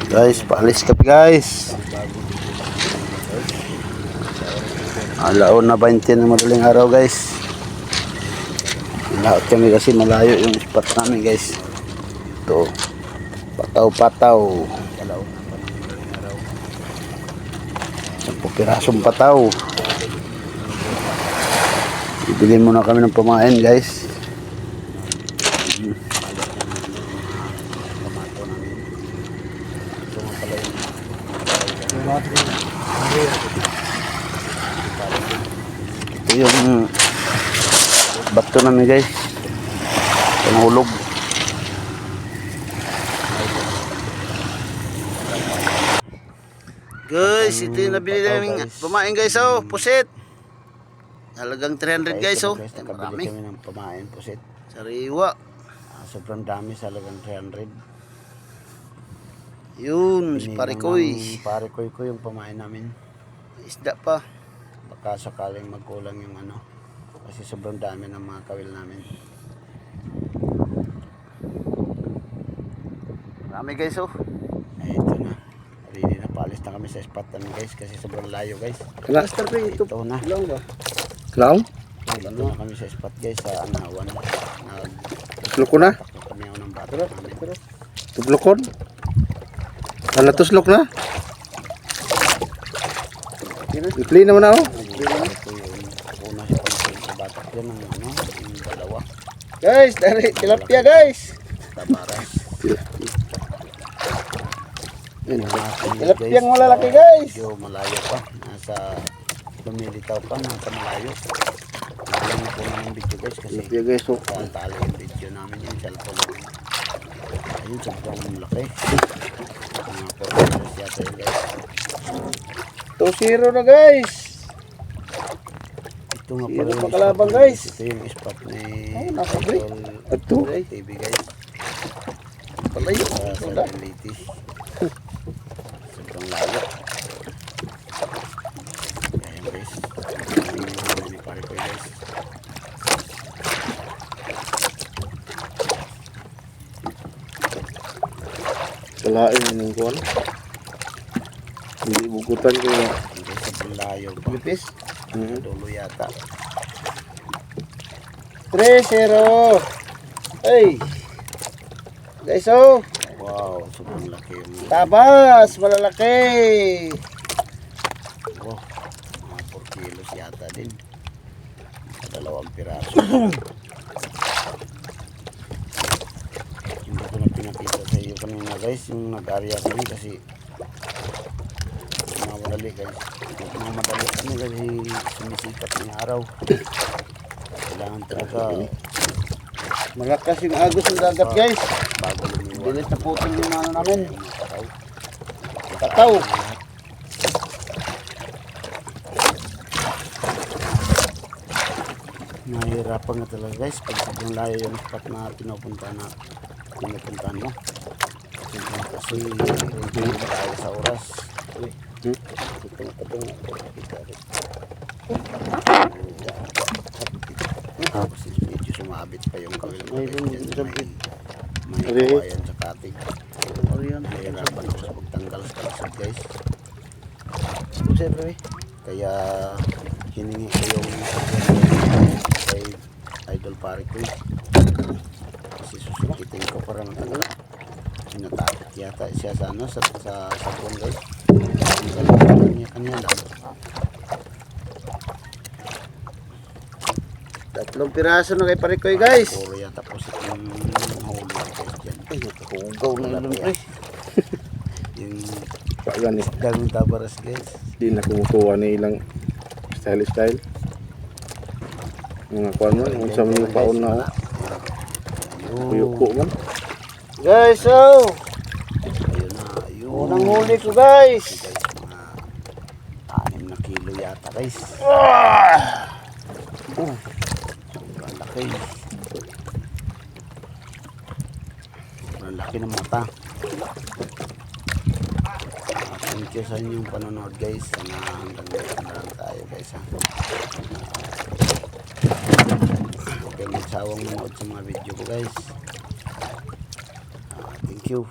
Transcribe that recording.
Guys, paalis kami guys. Alaon na 20 na madaling araw guys. Lahat kami kasi malayo yung spot namin guys. Ito, pataw-pataw. 10 pirasong pataw. Bibili muna kami ng pamain guys. Ito yung bato namin guys, panghulog. Guys, ito yung nabili namin pamain guys. Oh, pusit. Halagang 300 guys. Oh, marami kami ng pamain pusit, sariwa. Sobrang dami sa halagang 300. Yun, si Parikoy. Parikoy ko yung pamain namin. Isda pa. Baka sakaling magkulang yung ano, kasi sobrang dami ng mga kawil namin. Marami guys. Oh, ay, ito na. Ready na, paalis na kami sa spot namin guys, kasi sobrang layo guys. Master pa ito. Ito na. Long ba? Long? Ito na kami sa spot guys, sa Anawan. Tuslok ko na? Kami ako ng bata namin. Tuslokon? Ano tuslok na? I-play naman ako. Ito yung una siya pang sa bata. Yan ang ano, yung dalawa. Guys, dari tilapia guys. Tabaras. Tilapia ang malalaki guys. Medyo malayo pa. Nasa lumilitaw pa, nasa malayo. Alam na po namin video guys, kasi Tilapia guys. tali yung video namin yung cellphone namin. Ayun, sobrang laki. Mga 4 meters yata yun guys. 2-0 na guys. Ito nga Zero pala pa kalabang guys. Ito yung spot ni nakabay. Ito. TV guys. Palayo. Sa Liti. Sobrang layo. Ayan guys. Ayan ni pare ko guys. Kalain yung kuwan. Hindi bukutan ko yung Sobrang layo pa. lipis. Dulo yata. 3-0. Hey. Guys, oh. Wow, sobrang laki yung Tabas, malalaki. wow, mga 4 kilos yata din. Sa 2 piraso. Hindi ko na pinakita sa iyo kanina guys, yung nag-area kami kasi mamadali guys. Mamadali kami kasi sumisikat ng araw. Kailangan talaga Malakas yung agos ng dagat guys. bago lumiwan. Bilis na putol yung ano namin. Kataw. Nahihirapan nga talaga guys pag sobrang layo yung spot na pinupuntahan mo. Kasi hindi tayo sa oras. Tapos medyo sumabit pa yung kawil mo. May kawayan sa katig. Nahihirapan ako sa pagtanggal sa kalsad guys. Kaya hiningi ko yung kay Idol Parikoy. Kasi susukitin ko para matanggal. Natakot yata siya sa ano, sa sabon guys. Kanya lang. 3 piraso na kay Parikoy guys. Puro yata po sa yung huli guys dyan. Ay, nakahugaw na ilan guys. Yung Pagani. gagawin tabaras guys. Di na kumukuha ni ilang style. Mga kuwan man, kung saan mo paon na ako. Kuyuko man. Guys, oh! Ayun na, ayun. Unang huli ko guys. Guys, mga 6 na kilo yata guys. Sobrang laki. Sobrang laki ng mata. Thank you sa inyong panonood guys. Sana hanggang dito na lang tayo guys ha. Okay, magsawang manood sa mga video ko guys. Thank you.